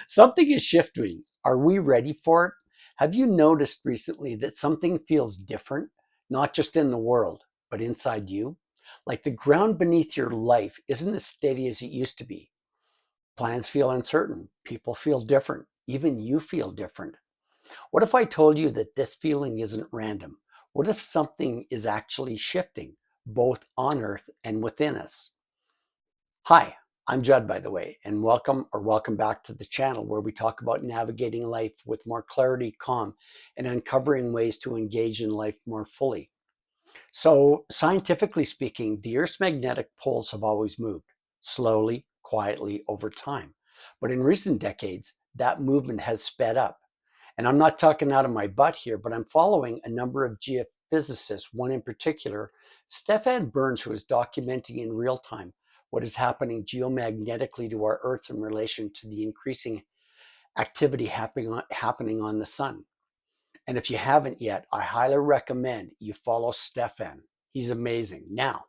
Something is shifting. Are we ready for it? Have you noticed recently that something feels different, not just in the world, but inside you? Like the ground beneath your life isn't as steady as it used to be. Plans feel uncertain. People feel different. Even you feel different. What if I told you that this feeling isn't random? What if something is actually shifting, both on earth and within us? Hi, I'm Judd, by the way, and welcome back to the channel where we talk about navigating life with more clarity, calm, and uncovering ways to engage in life more fully. So, scientifically speaking, the Earth's magnetic poles have always moved, slowly, quietly over time. But in recent decades, that movement has sped up. And I'm not talking out of my butt here, but I'm following a number of geophysicists, one in particular, Stefan Burns, who is documenting in real time what is happening geomagnetically to our Earth in relation to the increasing activity happening on the sun. And if you haven't yet, I highly recommend you follow Stefan. He's amazing. Now,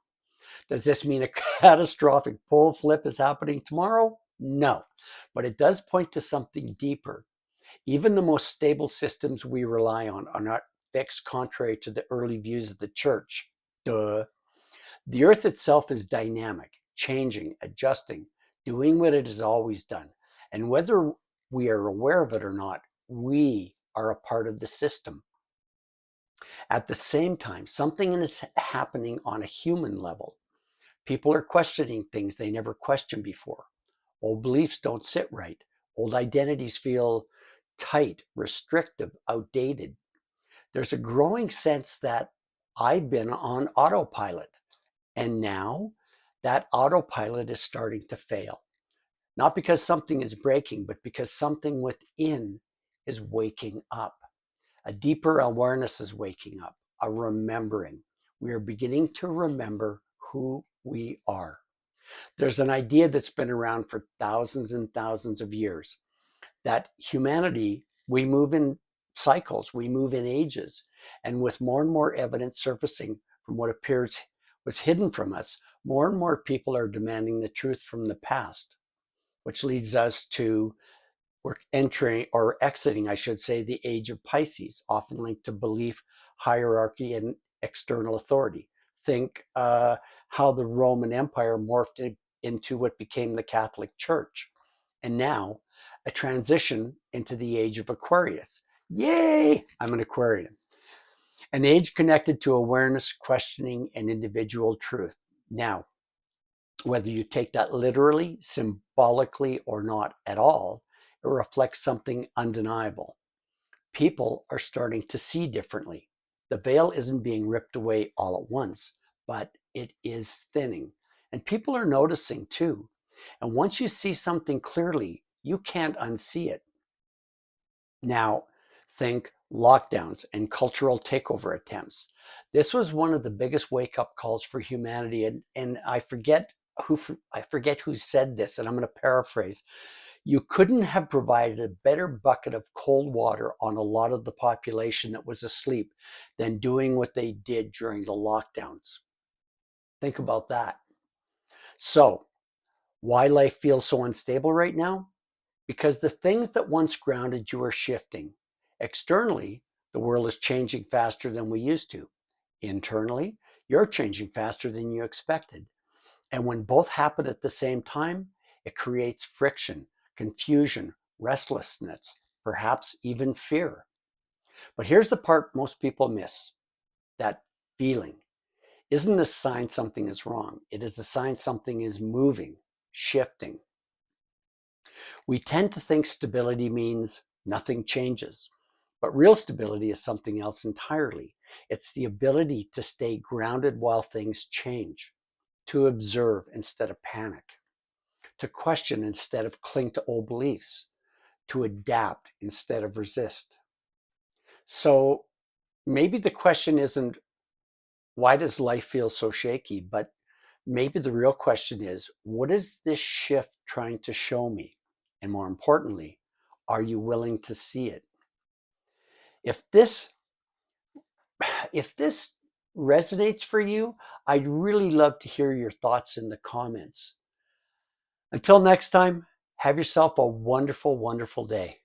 does this mean a catastrophic pole flip is happening tomorrow? No, but it does point to something deeper. Even the most stable systems we rely on are not fixed, contrary to the early views of the church. Duh. The earth itself is dynamic, changing, adjusting, doing what it has always done. And whether we are aware of it or not, we are a part of the system. At the same time, something is happening on a human level. People are questioning things they never questioned before. Old beliefs don't sit right. Old identities feel tight, restrictive, outdated. There's a growing sense that I've been on autopilot, and now that autopilot is starting to fail. Not because something is breaking, but because something within is waking up. A deeper awareness is waking up, a remembering. We are beginning to remember who we are. There's an idea that's been around for thousands and thousands of years that humanity, we move in cycles, we move in ages. And with more and more evidence surfacing from what appears was hidden from us, more and more people are demanding the truth from the past, which leads us to we're entering or exiting, I should say, the age of Pisces, often linked to belief, hierarchy, and external authority. Think how the Roman Empire morphed into what became the Catholic Church. And now a transition into the age of Aquarius. Yay! I'm an Aquarian. An age connected to awareness, questioning, and individual truth. Now, whether you take that literally, symbolically, or not at all, it reflects something undeniable. People are starting to see differently. The veil isn't being ripped away all at once, but it is thinning. And people are noticing too. And once you see something clearly, you can't unsee it. Now, think lockdowns and cultural takeover attempts. This was one of the biggest wake-up calls for humanity, and I forget who said this, and I'm going to paraphrase. You couldn't have provided a better bucket of cold water on a lot of the population that was asleep than doing what they did during the lockdowns. Think about that. So, why life feels so unstable right now? Because the things that once grounded you are shifting. Externally, the world is changing faster than we used to. Internally, you're changing faster than you expected. And when both happen at the same time, it creates friction, confusion, restlessness, perhaps even fear. But here's the part most people miss. That feeling isn't a sign something is wrong. It is a sign something is moving, shifting. We tend to think stability means nothing changes, but real stability is something else entirely. It's the ability to stay grounded while things change, to observe instead of panic, to question instead of cling to old beliefs, to adapt instead of resist. So maybe the question isn't why does life feel so shaky, but maybe the real question is what is this shift trying to show me? And more importantly, are you willing to see it? If this if this resonates for you, I'd really love to hear your thoughts in the comments. Until next time, Have yourself a wonderful, wonderful day.